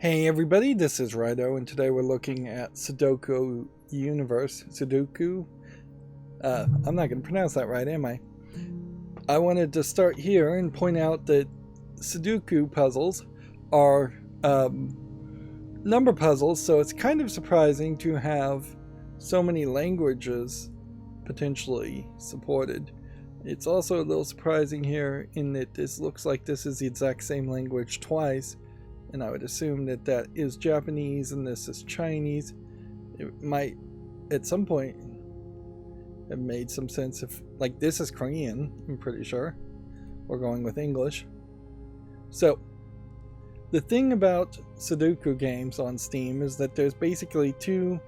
Hey everybody, this is Rydo, and today we're looking at Sudoku Universe. Sudoku? I'm not going to pronounce that right, am I? I wanted to start here and point out that Sudoku puzzles are number puzzles, so it's kind of surprising to have so many languages potentially supported. It's also a little surprising here in that this looks like this is the exact same language twice. And I would assume that that is Japanese and this is Chinese. It might, at some point, have made some sense if, like, this is Korean, I'm pretty sure. We're going with English. So, the thing about Sudoku games on Steam is that there's basically two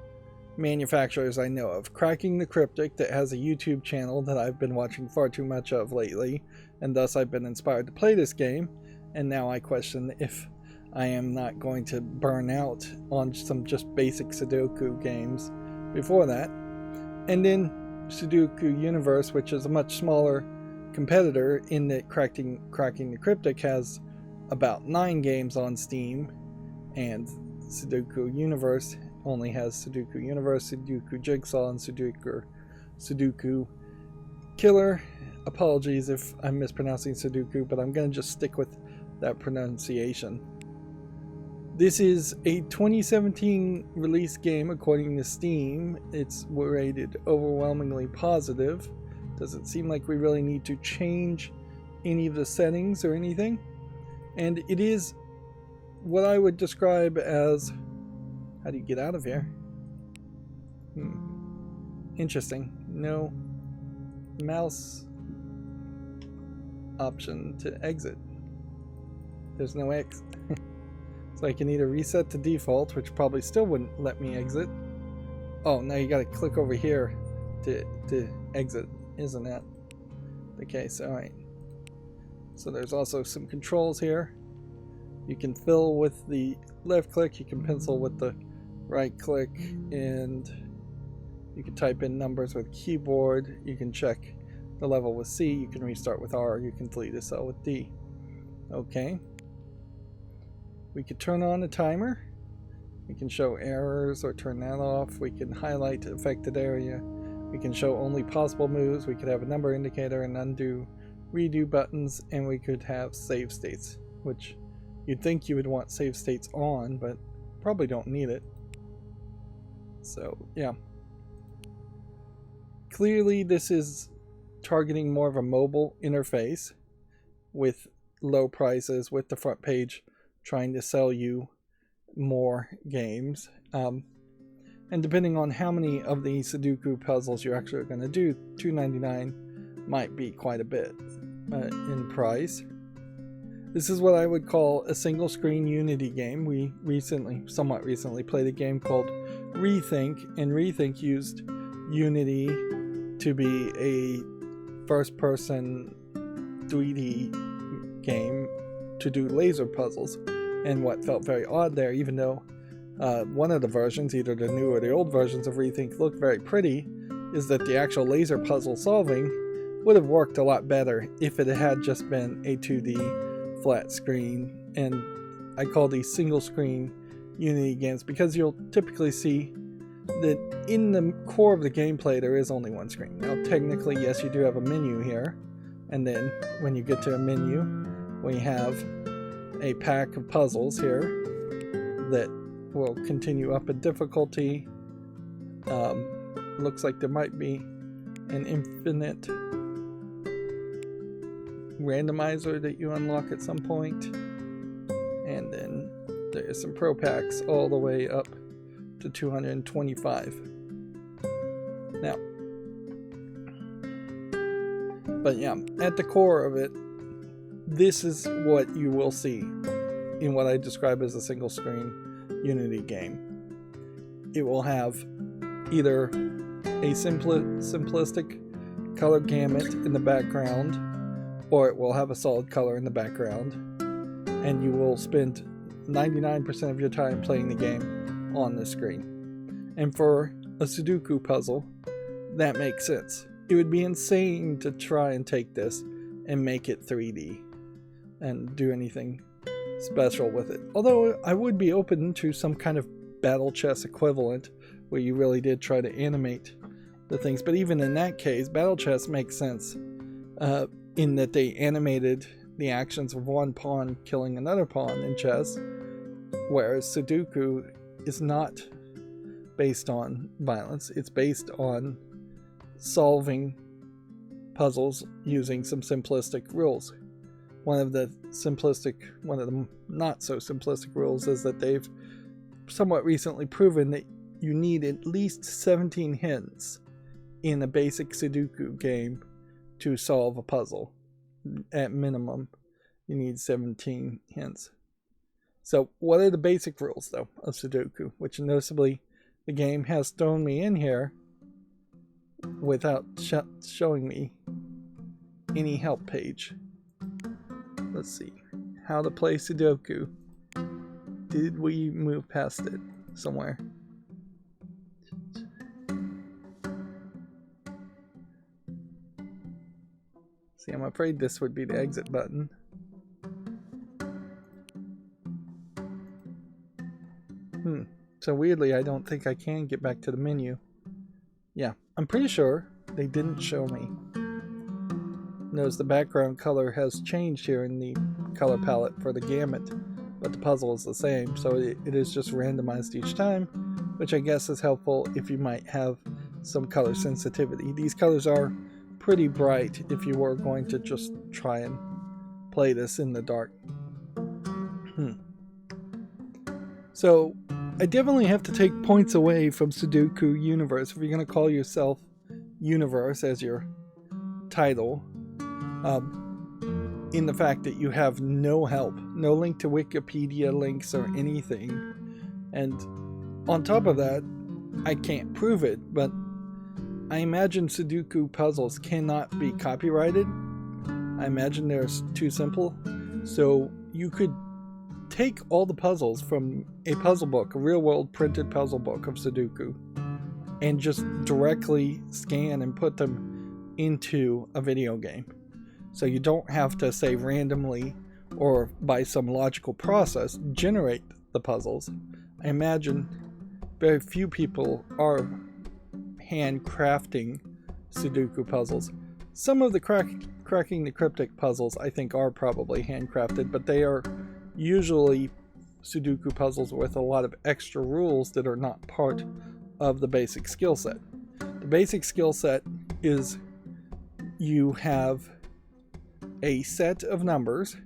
manufacturers I know of. Cracking the Cryptic, that has a YouTube channel that I've been watching far too much of lately, and thus I've been inspired to play this game, and now I question if I am not going to burn out on some just basic Sudoku games before that. And then Sudoku Universe, which is a much smaller competitor in that Cracking the Cryptic has about 9 games on Steam, and Sudoku Universe only has Sudoku Universe, Sudoku Jigsaw, and Sudoku Killer. Apologies if I'm mispronouncing Sudoku, but I'm going to just stick with that pronunciation. This is a 2017 release game according to Steam. It's rated overwhelmingly positive. Doesn't seem like we really need to change any of the settings or anything. And it is what I would describe as... How do you get out of here? Interesting. No mouse option to exit. There's no X. So I can either reset to default, which probably still wouldn't let me exit. Oh, now you gotta click over here to exit. Isn't that the case? Alright. So there's also some controls here. You can fill with the left click, you can pencil with the right click, and you can type in numbers with keyboard. You can check the level with C, you can restart with R, you can delete a cell with D. Okay. We could turn on a timer. We can show errors or turn that off. We can highlight affected area. We can show only possible moves. We could have a number indicator and undo, redo buttons, and we could have save states, which you'd think you would want save states on, but probably don't need it. So, yeah. Clearly, this is targeting more of a mobile interface with low prices, with the front page trying to sell you more games. And depending on how many of the Sudoku puzzles you're actually going to do, $2.99 might be quite a bit in price. This is what I would call a single screen Unity game. We somewhat recently played a game called Rethink, and Rethink used Unity to be a first person 3D game to do laser puzzles. And what felt very odd there, even though one of the versions, either the new or the old versions of Rethink, looked very pretty, is that the actual laser puzzle solving would have worked a lot better if it had just been a 2D flat screen. And I call these single screen Unity games because you'll typically see that in the core of the gameplay there is only one screen. Now technically, yes, you do have a menu here, and then when you get to a menu, we have a pack of puzzles here that will continue up in difficulty. Looks like there might be an infinite randomizer that you unlock at some point, and then there's some pro packs all the way up to 225. Now, but yeah, at the core of it, this is what you will see in what I describe as a single screen Unity game. It will have either a simplistic color gamut in the background, or it will have a solid color in the background, and you will spend 99% of your time playing the game on the screen. And for a Sudoku puzzle, that makes sense. It would be insane to try and take this and make it 3D and do anything special with it. Although I would be open to some kind of battle chess equivalent where you really did try to animate the things. But even in that case, battle chess makes sense in that they animated the actions of one pawn killing another pawn in chess, whereas Sudoku is not based on violence. It's based on solving puzzles using some simplistic rules. One of the not so simplistic rules is that they've somewhat recently proven that you need at least 17 hints in a basic Sudoku game to solve a puzzle. At minimum, you need 17 hints. So what are the basic rules, though, of Sudoku? Which noticeably the game has thrown me in here without showing me any help page. Let's see. How to play Sudoku. Did we move past it somewhere? See, I'm afraid this would be the exit button. So weirdly, I don't think I can get back to the menu. Yeah, I'm pretty sure they didn't show me. Notice the background color has changed here in the color palette for the gamut, but the puzzle is the same, so it is just randomized each time, which I guess is helpful if you might have some color sensitivity. These colors are pretty bright if you were going to just try and play this in the dark. So I definitely have to take points away from Sudoku Universe if you're going to call yourself Universe as your title, in the fact that you have no help, no link to Wikipedia links or anything. And on top of that, I can't prove it, but I imagine Sudoku puzzles cannot be copyrighted. I imagine they're too simple. So you could take all the puzzles from a puzzle book, a real-world printed puzzle book of Sudoku, and just directly scan and put them into a video game. So you don't have to, say, randomly or by some logical process generate the puzzles. I imagine very few people are handcrafting Sudoku puzzles. Some of the cracking the cryptic puzzles I think are probably handcrafted, but they are usually Sudoku puzzles with a lot of extra rules that are not part of the basic skill set. The basic skill set is you have a set of numbers.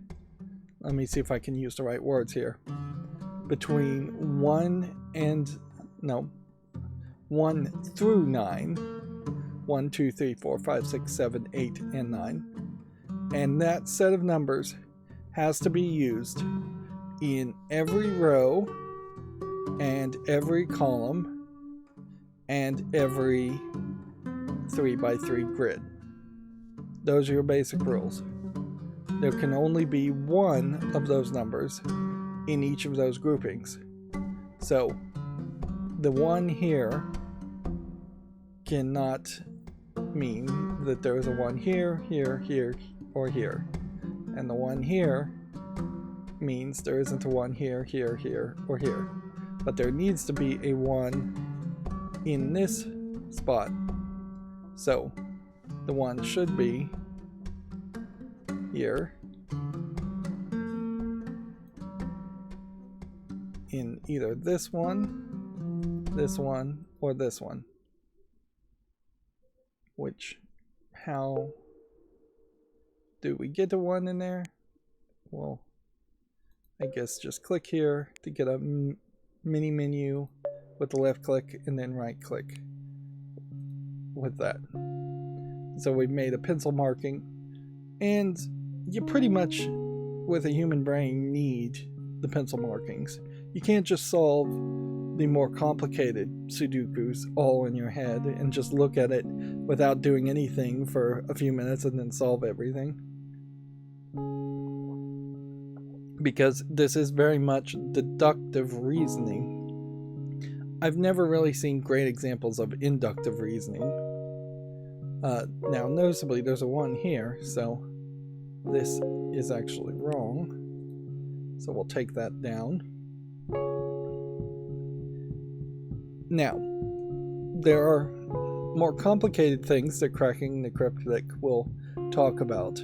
Let me see if I can use the right words here. Between 1 through 9. 1, 2, 3, 4, 5, 6, 7, 8, and 9. And that set of numbers has to be used in every row and every column and every 3x3 grid. Those are your basic rules. There can only be one of those numbers in each of those groupings. So the one here cannot mean that there is a one here, here, here, or here. And the one here means there isn't a one here, here, here, or here. But there needs to be a one in this spot. So the one should be here in either this one, or this one. Which, how do we get a one in there? Well, I guess just click here to get a mini menu with the left click and then right click with that. So we've made a pencil marking, and you pretty much with a human brain need the pencil markings. You can't just solve the more complicated Sudokus all in your head and just look at it without doing anything for a few minutes and then solve everything. Because this is very much deductive reasoning. I've never really seen great examples of inductive reasoning. Now, noticeably, there's a 1 here, so this is actually wrong. So we'll take that down. Now, there are more complicated things that cracking the cryptic will talk about,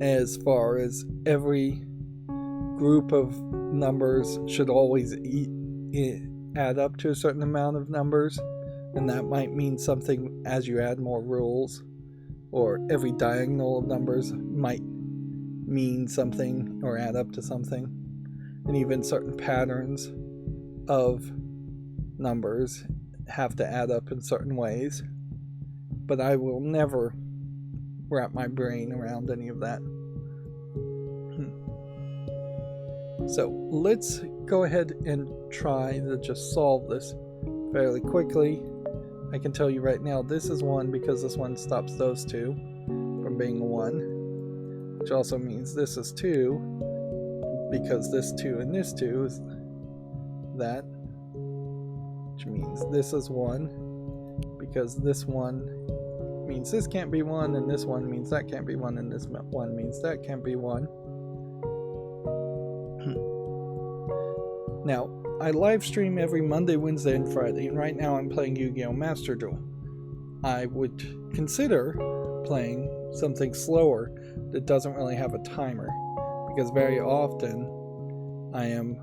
as far as every group of numbers should always add up to a certain amount of numbers, and that might mean something as you add more rules, or every diagonal of numbers might mean something or add up to something, and even certain patterns of numbers have to add up in certain ways. But I will never wrap my brain around any of that. So let's go ahead and try to just solve this fairly quickly. I can tell you right now this is 1 because this one stops those two from being 1, which also means this is 2 because this 2 and this 2 is that, which means this is 1 because this 1 means this can't be 1, and this 1 means that can't be 1, and this 1 means that can't be 1. Now, I live stream every Monday, Wednesday, and Friday, and right now I'm playing Yu-Gi-Oh! Master Duel. I would consider playing something slower that doesn't really have a timer, because very often I am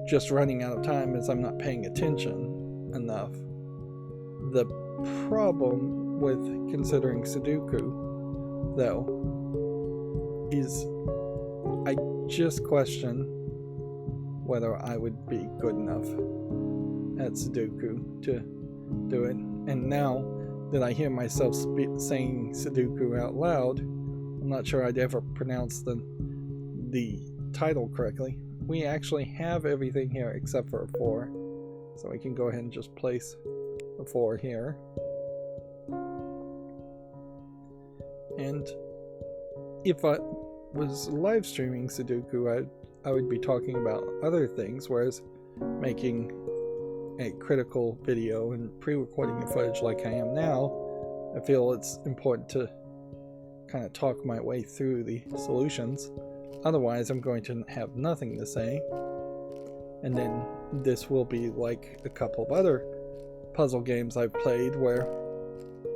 just running out of time as I'm not paying attention enough. The problem with considering Sudoku, though, is I just question whether I would be good enough at Sudoku to do it. And now that I hear myself saying Sudoku out loud, I'm not sure I'd ever pronounce the title correctly. We actually have everything here except for a 4, so we can go ahead and just place a 4 here. And if I was live streaming Sudoku, I would be talking about other things, whereas making a critical video and pre-recording the footage like I am now, I feel it's important to kind of talk my way through the solutions. Otherwise, I'm going to have nothing to say, and then this will be like a couple of other puzzle games I've played where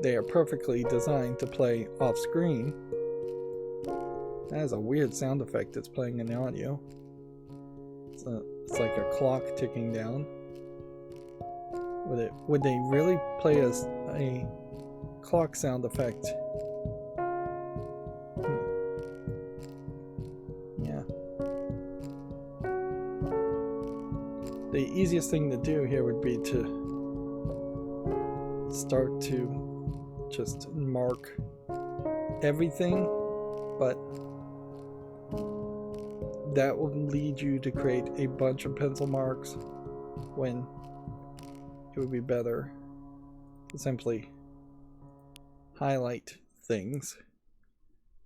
they are perfectly designed to play off-screen. That is a weird sound effect that's playing in the audio. It's like a clock ticking down. Would they really play a clock sound effect? Yeah. The easiest thing to do here would be to start to just mark everything, but that will lead you to create a bunch of pencil marks when it would be better to simply highlight things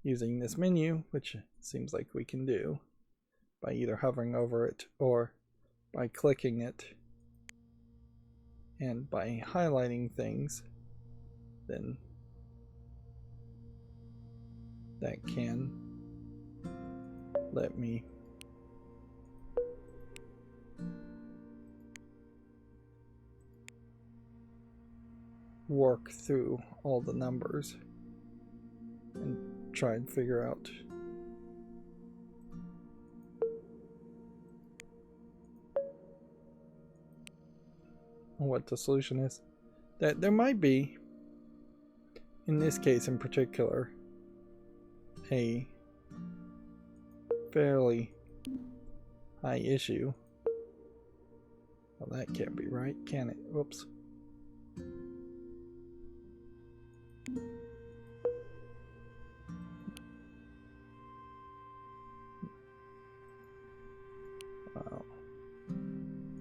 using this menu, which seems like we can do by either hovering over it or by clicking it. And by highlighting things, then that can let me work through all the numbers and try and figure out what the solution is. That there might be, in this case in particular, a fairly high issue. Well, that can't be right, can it? Whoops. Wow.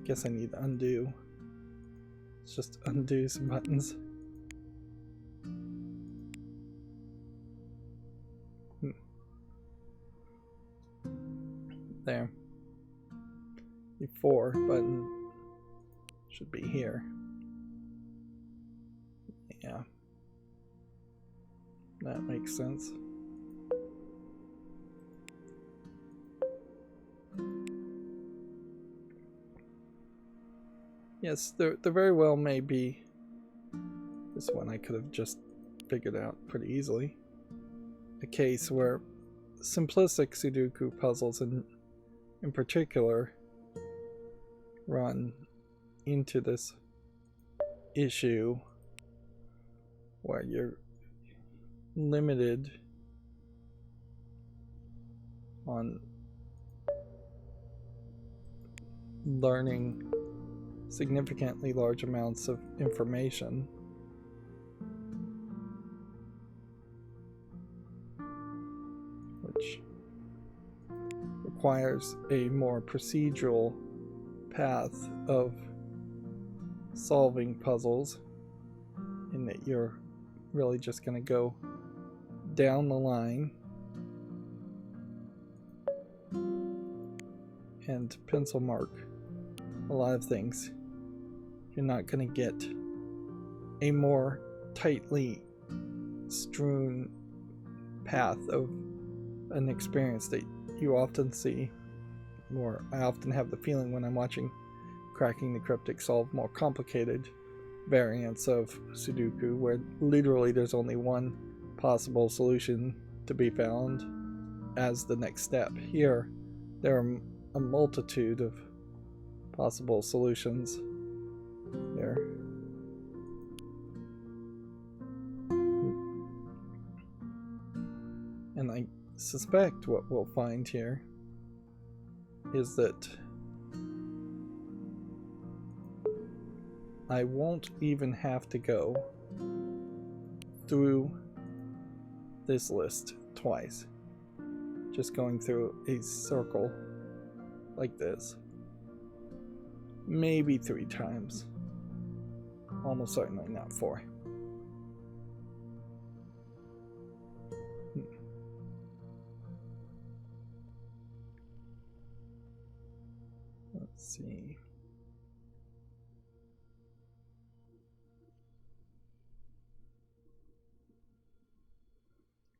Guess I need to undo. Let's just undo some buttons. There. The 4 button should be here. Yeah. That makes sense. Yes, there very well may be. This one I could have just figured out pretty easily. A case where simplistic Sudoku puzzles in particular run into this issue where you're limited on learning significantly large amounts of information, which requires a more procedural path of solving puzzles, in that you're really just going to go down the line and pencil mark a lot of things. You're not going to get a more tightly strewn path of an experience that you often see, or I often have the feeling when I'm watching Cracking the Cryptic solve more complicated variants of Sudoku, where literally there's only one possible solution to be found as the next step. Here, there are a multitude of possible solutions here. And I suspect what we'll find here is that I won't even have to go through this list twice. Just going through a circle like this. Maybe 3 times. Almost certainly not 4. Let's see.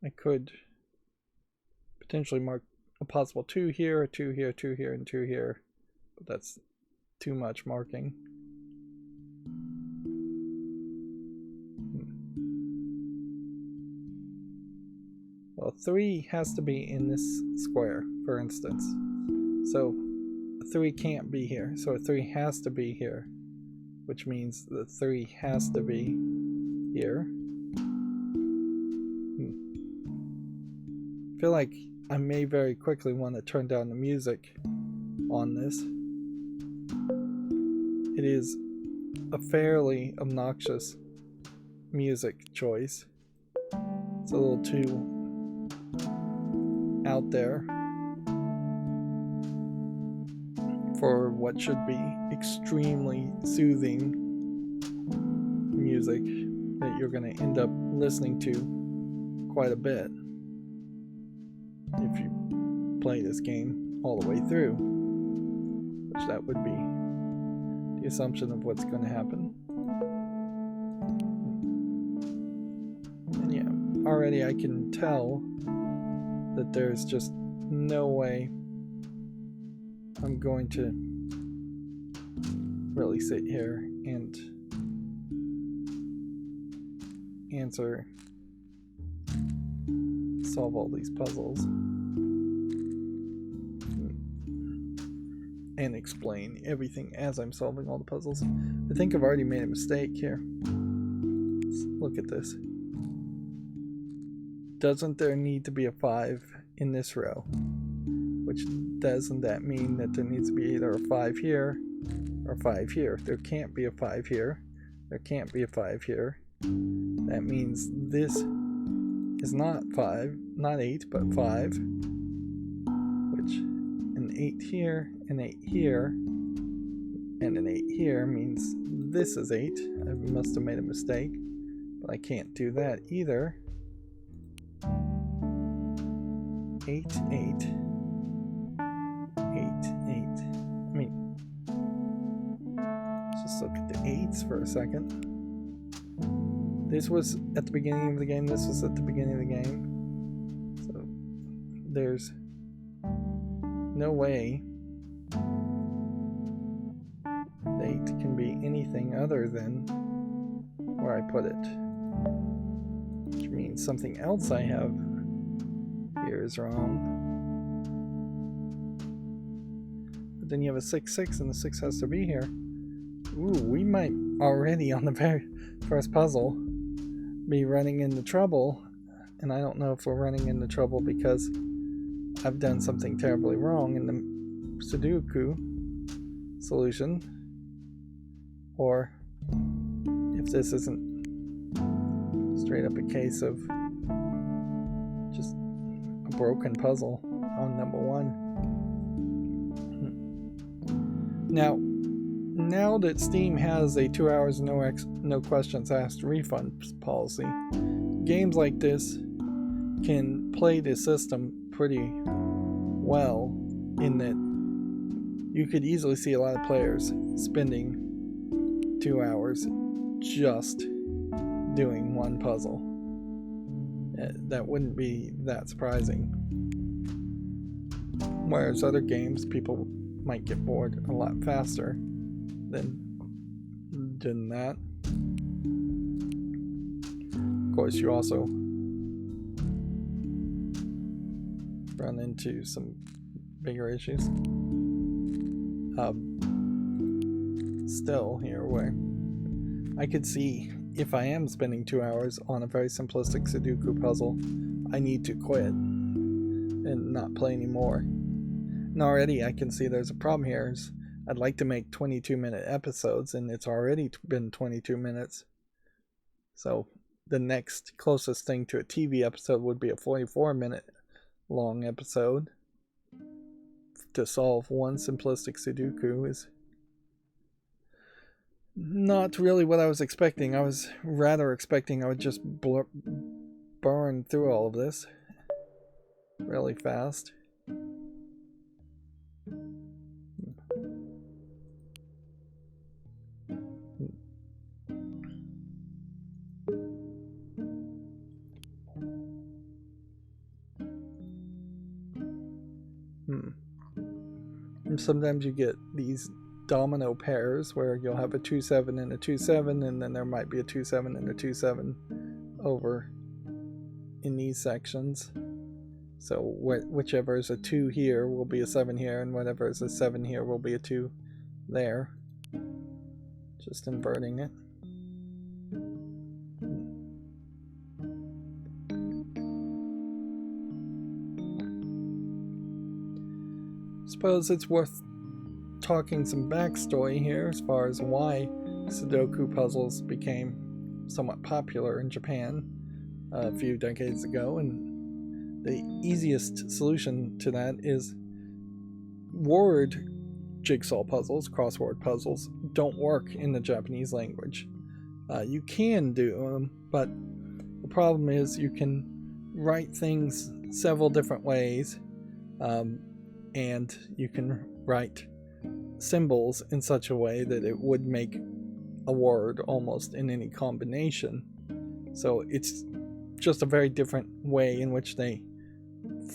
I could potentially mark a possible 2 here, a 2 here, 2 here, and 2 here, but that's too much marking. Well, 3 has to be in this square, for instance. So a 3 can't be here, so a 3 has to be here, which means the 3 has to be here. I feel like I may very quickly want to turn down the music on this. It is a fairly obnoxious music choice. It's a little too out there for what should be extremely soothing music that you're going to end up listening to quite a bit if you play this game all the way through, which that would be the assumption of what's going to happen. And yeah, already I can tell that there's just no way I'm going to really sit here and solve all these puzzles and explain everything as I'm solving all the puzzles. I think I've already made a mistake here. Let's look at this. Doesn't there need to be a 5 in this row? Which doesn't that mean that there needs to be either a 5 here or 5 here? There can't be a 5 here. There can't be a 5 here. That means this is not 5, not 8, but 5. Which an 8 here, an 8 here, and an 8 here means this is 8. I must have made a mistake, but I can't do that either. 8, 8. 8, 8. I mean, let's just look at the 8s for a second. This was at the beginning of the game, this was at the beginning of the game. So there's no way the 8 can be anything other than where I put it. Which means something else I have here is wrong. But then you have a 6, 6, and the 6 has to be here. Ooh, we might already on the very first puzzle be running into trouble. And I don't know if we're running into trouble because I've done something terribly wrong in the Sudoku solution, or if this isn't straight up a case of just a broken puzzle on number 1. Now that Steam has a 2 hours no questions asked refund policy, games like this can play the system pretty well, in that you could easily see a lot of players spending 2 hours just doing one puzzle. That wouldn't be that surprising. Whereas other games, people might get bored a lot faster than that. Of course, you also run into some bigger issues. Still here, where I could see if I am spending 2 hours on a very simplistic Sudoku puzzle, I need to quit and not play anymore. And already I can see there's a problem here. I'd like to make 22-minute episodes, and it's already been 22 minutes. So the next closest thing to a TV episode would be a 44-minute long episode. To solve one simplistic Sudoku is not really what I was expecting. I was rather expecting I would just burn through all of this really fast. And sometimes you get these domino pairs where you'll have a 2-7 and a 2-7, and then there might be a 2-7 and a 2-7 over in these sections. So whichever is a 2 here will be a 7 here, and whatever is a 7 here will be a 2 there. Just inverting it. Suppose it's worth talking some backstory here as far as why Sudoku puzzles became somewhat popular in Japan a few decades ago, and the easiest solution to that is word jigsaw puzzles, crossword puzzles, don't work in the Japanese language. You can do them, but the problem is you can write things several different ways, and you can write symbols in such a way that it would make a word almost in any combination. So it's just a very different way in which they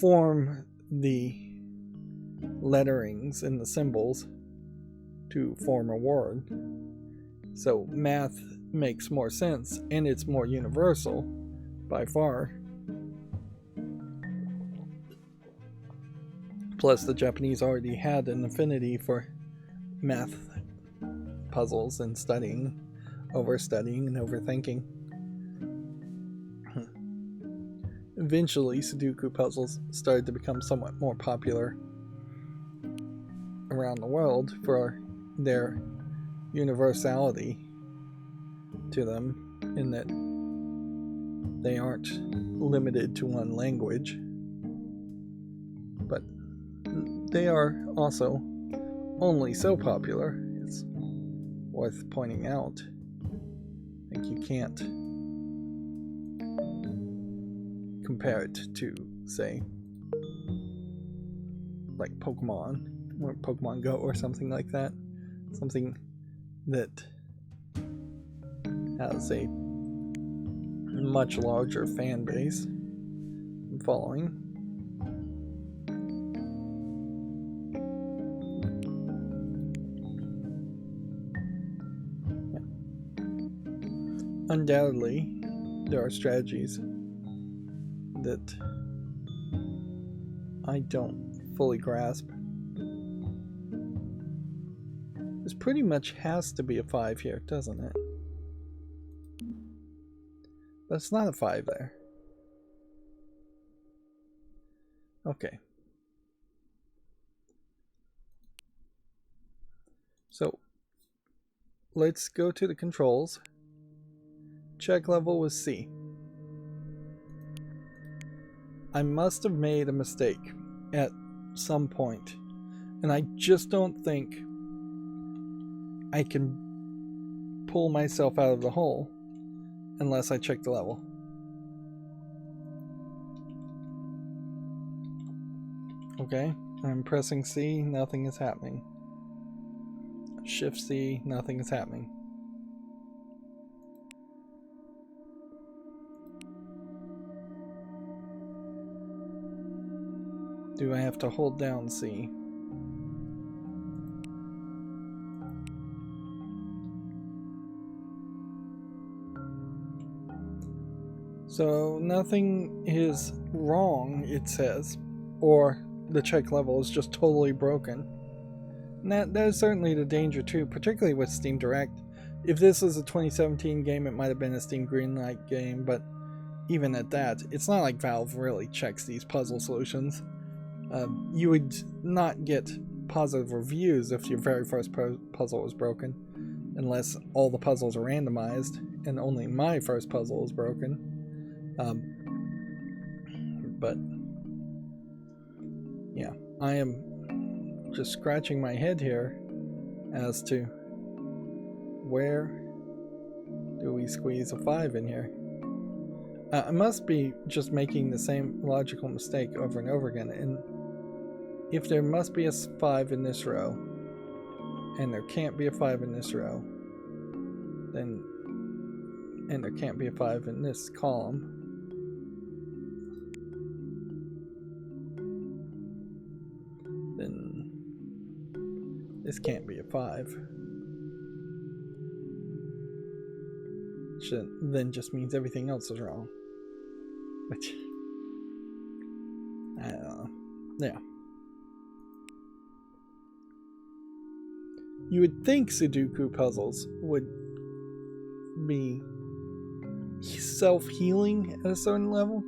form the letterings in the symbols to form a word. So math makes more sense, and it's more universal by far. Plus, the Japanese already had an affinity for math puzzles and studying, overstudying, and overthinking. Eventually, Sudoku puzzles started to become somewhat more popular around the world for their universality to them, in that they aren't limited to one language, but they are also only so popular, it's worth pointing out. Like, you can't compare it to, say, like Pokemon or Pokemon Go or something like that. Something that has a much larger fan base and following. undoubtedly there are strategies that I don't fully grasp. This pretty much has to be a 5 here, doesn't it? But it's not a 5 there. Okay. So let's go to the controls. Check level was C. I must have made a mistake at some point, and I just don't think I can pull myself out of the hole unless I check the level. Okay, I'm pressing C, nothing is happening. Shift C, nothing is happening. Do I have to hold down C? So nothing is wrong, it says, or the check level is just totally broken. And that is certainly the danger too, particularly with Steam Direct. If this was a 2017 game, it might have been a Steam Greenlight game, but even at that, it's not like Valve really checks these puzzle solutions. You would not get positive reviews if your very first puzzle was broken, unless all the puzzles are randomized, and only my first puzzle is broken. But yeah, I am just scratching my head here as to where do we squeeze a 5 in here. I must be just making the same logical mistake over and over again, and if there must be a 5 in this row and there can't be a 5 in this row, then and there can't be a 5 in this column, then this can't be a 5. Which then just means everything else is wrong. Which, I don't know. Yeah. You would think Sudoku puzzles would be self-healing at a certain level.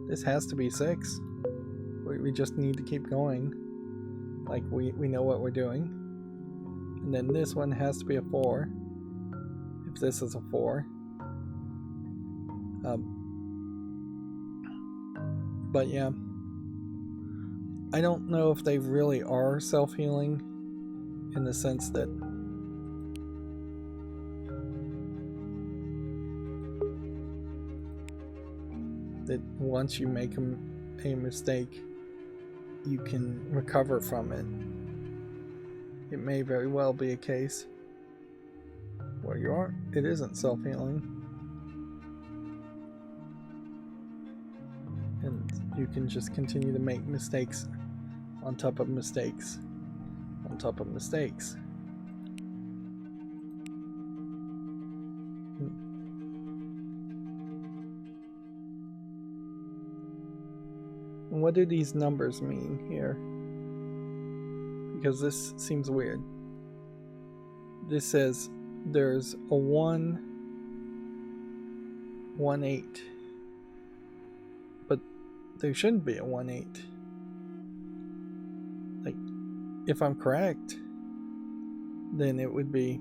This has to be 6. We just need to keep going. Like we know what we're doing. And then this one has to be a 4. If this is a 4. But yeah. I don't know if they really are self-healing in the sense that once you make a mistake, you can recover from it. It may very well be a case where it isn't self-healing, and you can just continue to make mistakes on top of mistakes on top of mistakes. And what do these numbers mean here? Because this seems weird. This says there's a 1, 1, 8. But there shouldn't be a 1, 8. Like, if I'm correct, then it would be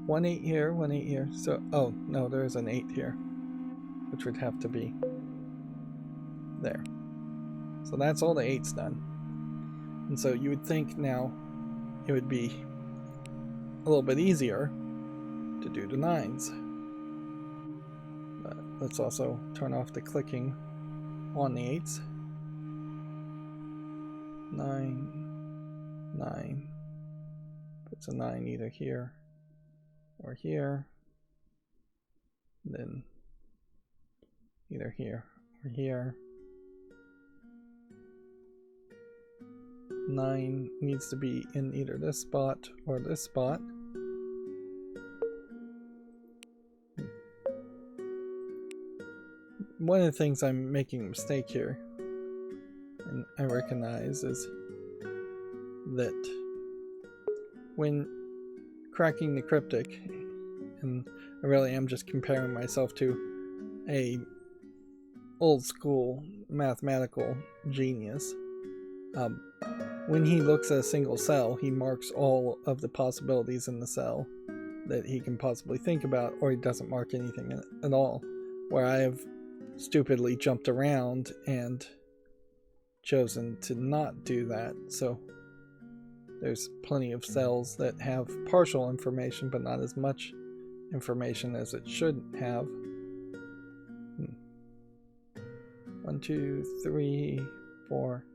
1, 8 here, 1, 8 here. So, oh, no, there's an 8 here, which would have to be there. So that's all the 8's done. And so you would think now it would be a little bit easier to do the 9's. But let's also turn off the clicking on the 8's. 9, 9. Puts a 9 either here or here. Then either here or here. 9 needs to be in either this spot or this spot. one of the things I'm making a mistake here, and I recognize, is that when cracking the cryptic, and I really am just comparing myself to a old school mathematical genius, when he looks at a single cell, he marks all of the possibilities in the cell that he can possibly think about, or he doesn't mark anything at all, where I have stupidly jumped around and chosen to not do that. So there's plenty of cells that have partial information but not as much information as it should have. 1, 2, 3, 4,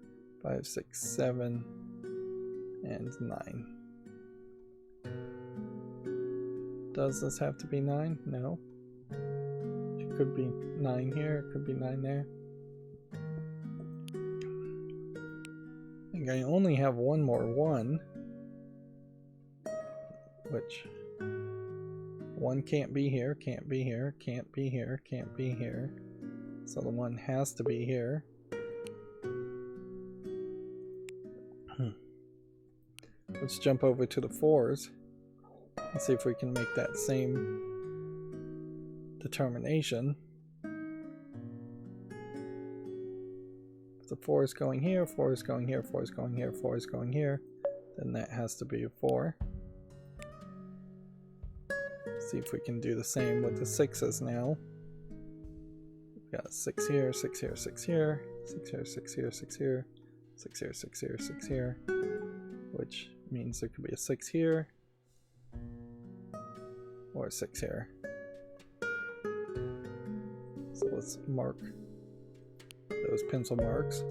5, 6, 7, and 9. Does this have to be 9? No. It could be 9 here, it could be 9 there. I think I only have one more 1, which 1 can't be here, can't be here, can't be here, can't be here. So the 1 has to be here. Let's jump over to the 4s and see if we can make that same determination. If the 4 is going here, 4 is going here, 4 is going here, 4 is going here, then that has to be a 4. See if we can do the same with the 6s now. We've got a 6 here, 6 here, 6 here, 6 here, 6 here, 6 here, 6 here, 6 here, 6 here, which means there could be a 6 here or a 6 here. So let's mark those pencil marks.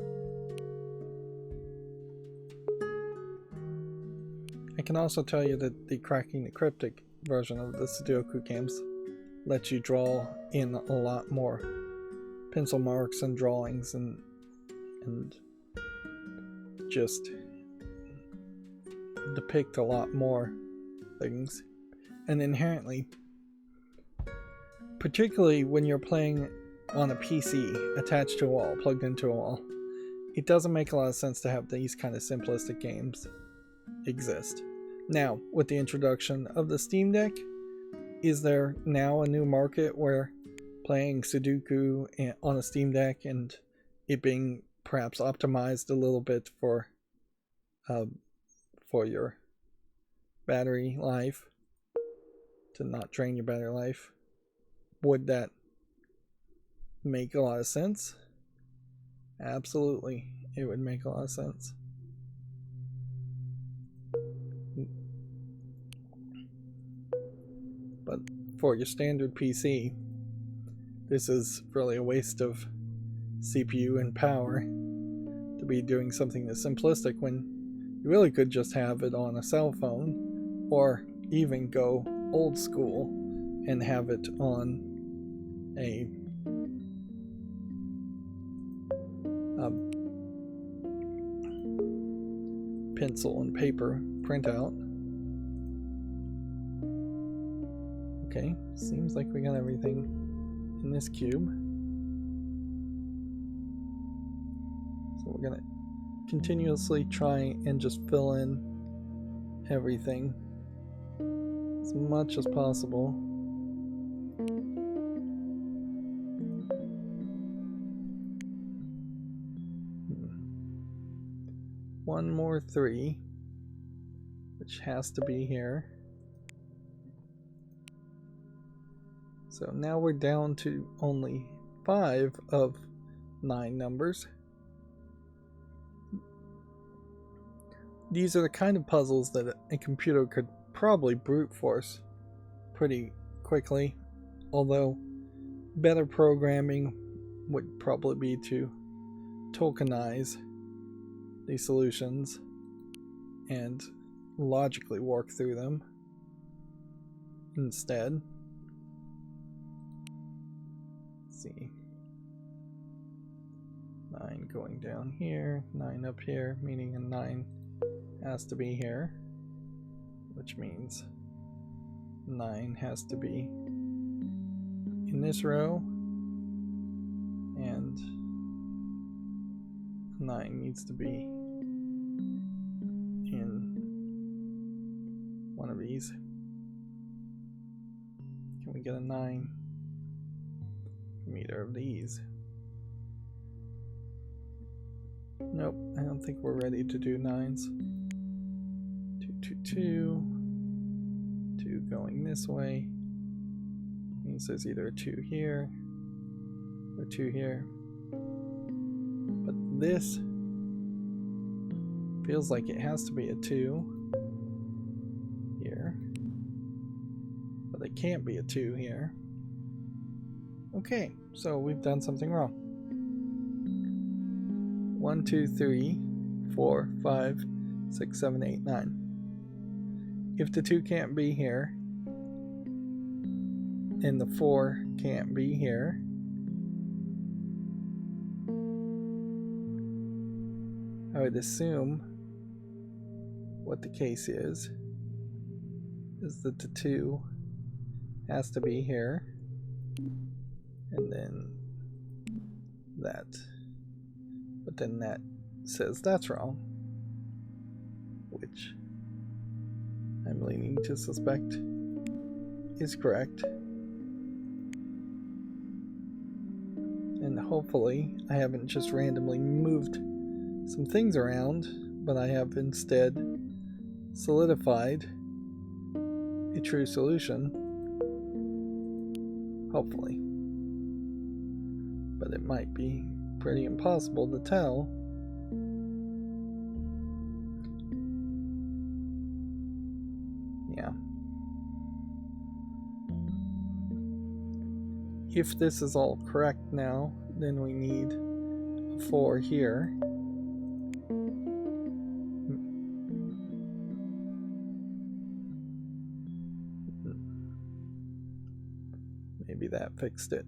I can also tell you that the cracking the cryptic version of the Sudoku games lets you draw in a lot more pencil marks and drawings and just depict a lot more things. And inherently, particularly when you're playing on a PC attached to a wall, plugged into a wall, it doesn't make a lot of sense to have these kind of simplistic games exist. Now, with the introduction of the Steam Deck, is there now a new market where playing Sudoku on a Steam Deck and it being perhaps optimized a little bit for your battery life, to not drain your battery life, would that make a lot of sense? Absolutely, it would make a lot of sense. But for your standard PC, this is really a waste of CPU and power to be doing something this simplistic when you really could just have it on a cell phone, or even go old school and have it on a pencil and paper printout. Okay, seems like we got everything in this cube. So we're gonna continuously try and just fill in everything as much as possible. One more 3, which has to be here. So now we're down to only 5 of 9 numbers. These are the kind of puzzles that a computer could probably brute force pretty quickly, although better programming would probably be to tokenize these solutions and logically work through them instead. Let's see. 9 going down here, 9 up here, meaning a 9 has to be here, which means 9 has to be in this row, and 9 needs to be in one of these. Can we get a 9 from either of these? Nope, I don't think we're ready to do 9s. 2, 2, 2. 2 going this way. Means there's either a 2 here or 2 here. But this feels like it has to be a 2 here. But it can't be a 2 here. Okay, so we've done something wrong. 1, 2, 3, 4, 5, 6, 7, 8, 9. If the 2 can't be here, and the 4 can't be here, I would assume what the case is that the 2 has to be here, and then that. But then that says that's wrong, which I'm leaning to suspect is correct. And hopefully I haven't just randomly moved some things around, but I have instead solidified a true solution. Hopefully. But it might be pretty impossible to tell. Yeah. If this is all correct now, then we need a 4 here. Maybe that fixed it.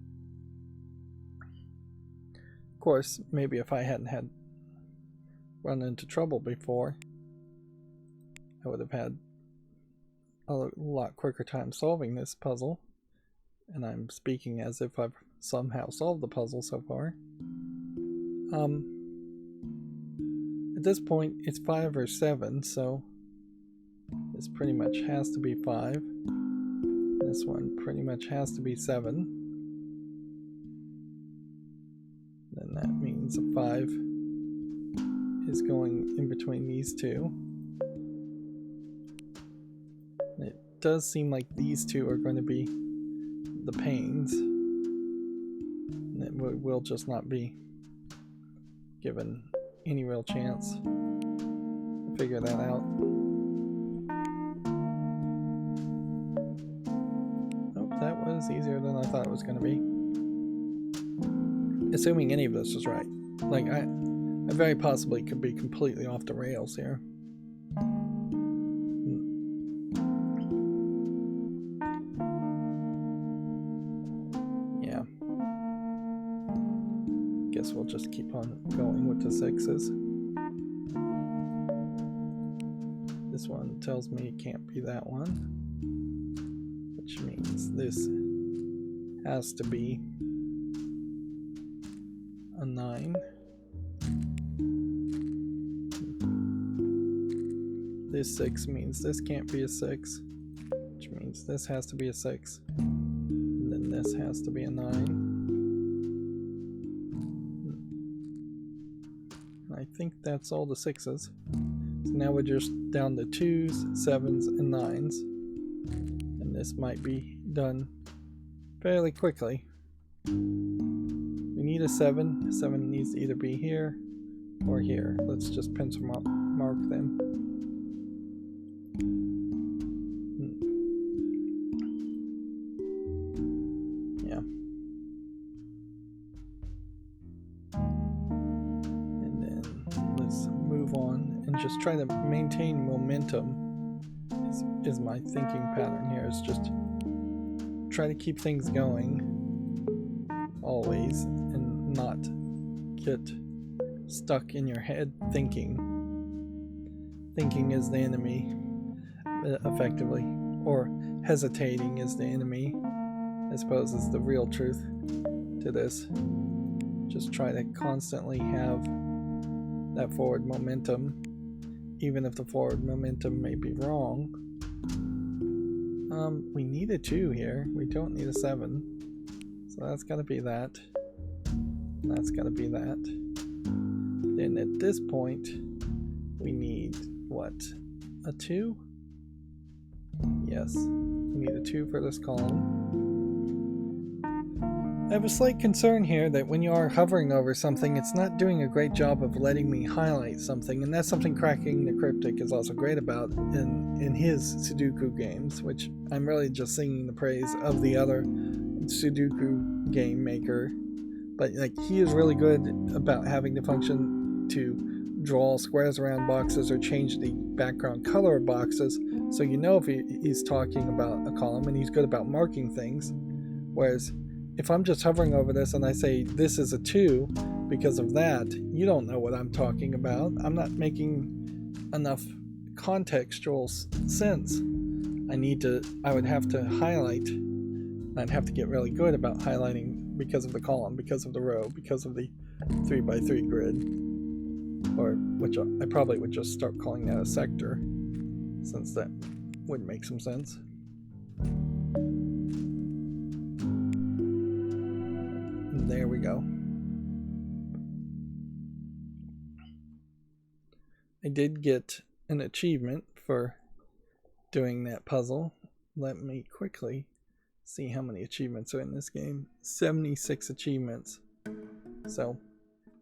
Of course, maybe if I hadn't run into trouble before, I would have had a lot quicker time solving this puzzle. And I'm speaking as if I've somehow solved the puzzle so far. At this point, it's 5 or 7, so this pretty much has to be 5. This one pretty much has to be 7. Then that means a 5 is going in between these two. And it does seem like these two are going to be the panes. And it will just not be given any real chance to figure that out. That was easier than I thought it was going to be. Assuming any of this is right. Like, I very possibly could be completely off the rails here. Yeah. Guess we'll just keep on going with the 6s. This one tells me it can't be that one. Which means this has to be a 9. This 6 means this can't be a 6, which means this has to be a 6. And then this has to be a 9. And I think that's all the 6s. So now we're just down to 2s, 7s, and 9s. This might be done fairly quickly. We need a 7. 7 needs to either be here or here. Let's just pencil mark them. Yeah. And then let's move on and just try to maintain momentum. Is my thinking pattern here, is just try to keep things going always and not get stuck in your head thinking is the enemy, effectively, or hesitating is the enemy, I suppose, is the real truth to this. just try to constantly have that forward momentum, even if the forward momentum may be wrong. We need a 2 here. We don't need a 7. So that's got to be that. That's got to be that. Then at this point, we need, what, a 2? Yes, we need a 2 for this column. I have a slight concern here that when you are hovering over something, it's not doing a great job of letting me highlight something, and that's something Cracking the Cryptic is also great about in his Sudoku games, which I'm really just singing the praise of the other Sudoku game maker. But like, he is really good about having the function to draw squares around boxes or change the background color of boxes, so you know if he's talking about a column, and he's good about marking things. Whereas if I'm just hovering over this and I say this is a 2 because of that, you don't know what I'm talking about. I'm not making enough contextual sense. I would have to highlight. I'd have to get really good about highlighting because of the column, because of the row, because of the 3x3 grid. Or which I probably would just start calling that a sector, since that would make some sense. There we go. I did get an achievement for doing that puzzle. Let me quickly see how many achievements are in this game. 76 achievements. So,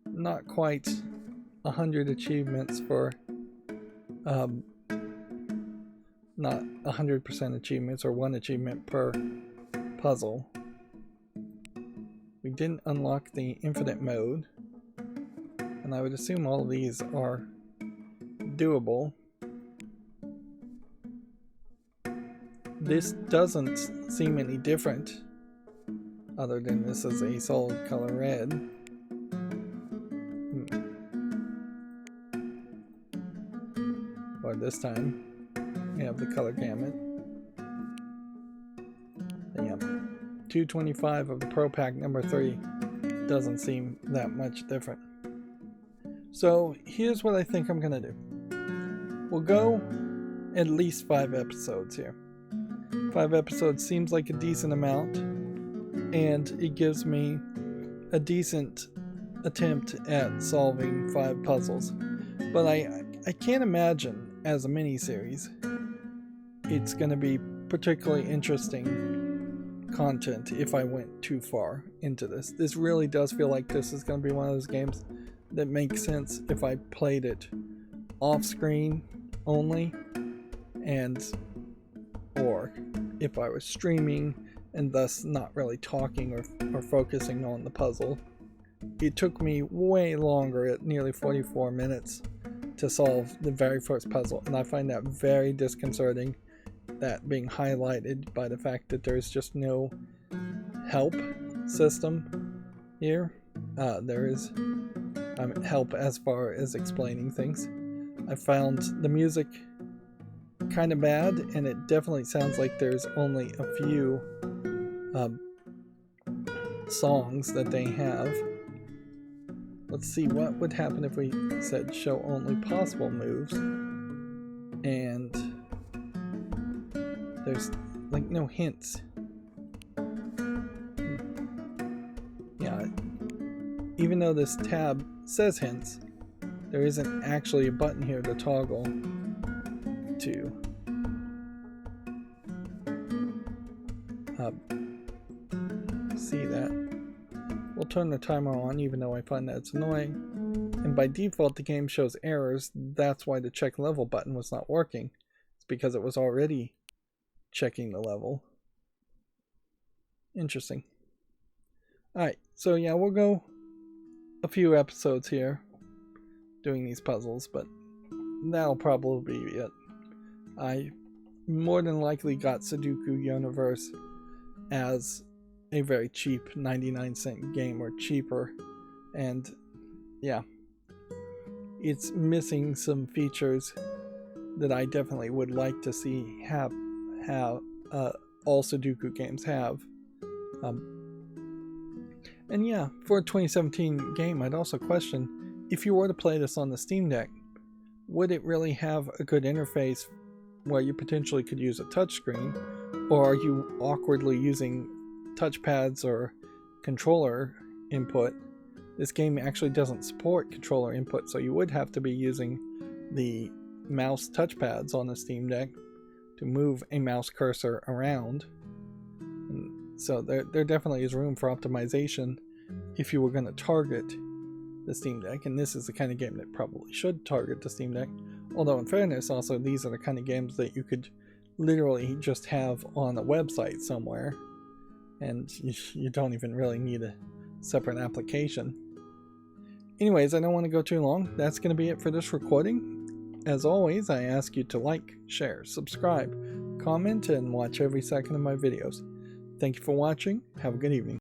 not quite 100 achievements for not 100% achievements, or 1 achievement per puzzle. We didn't unlock the infinite mode, and I would assume all of these are doable. This doesn't seem any different, other than this is a solid color red. Or this time, we have the color gamut. Yeah. 225 of the Pro Pack number 3 doesn't seem that much different. So here's what I think I'm gonna do. We'll go at least 5 episodes here. 5 episodes seems like a decent amount, and it gives me a decent attempt at solving 5 puzzles. But I can't imagine as a mini-series it's gonna be particularly interesting content if I went too far into this. This really does feel like this is going to be one of those games that makes sense if I played it off screen only, or if I was streaming and thus not really talking or focusing on the puzzle. It took me way longer, at nearly 44 minutes, to solve the very first puzzle, and I find that very disconcerting, that being highlighted by the fact that there's just no help system here. There is help as far as explaining things. I found the music kind of bad, and it definitely sounds like there's only a few songs that they have. Let's see what would happen if we said show only possible moves, and there's like no hints. Yeah, even though this tab says hints, there isn't actually a button here to toggle to see that. We'll turn the timer on, even though I find that it's annoying. And by default, the game shows errors. That's why the check level button was not working. It's because it was already checking the level. Interesting. Alright, so yeah, we'll go a few episodes here doing these puzzles, but that'll probably be it. I more than likely got Sudoku Universe as a very cheap 99-cent game, or cheaper, and yeah, it's missing some features that I definitely would like to see have all Sudoku games have. And yeah, for a 2017 game, I'd also question, if you were to play this on the Steam Deck, would it really have a good interface where you potentially could use a touchscreen, or are you awkwardly using touchpads or controller input? This game actually doesn't support controller input, so you would have to be using the mouse touchpads on the Steam Deck to move a mouse cursor around. And so there definitely is room for optimization if you were going to target the Steam Deck, and this is the kind of game that probably should target the Steam Deck. Although in fairness, also these are the kind of games that you could literally just have on a website somewhere, and you don't even really need a separate application. Anyways, I don't want to go too long. That's going to be it for this recording. As always, I ask you to like, share, subscribe, comment, and watch every second of my videos. Thank you for watching. Have a good evening.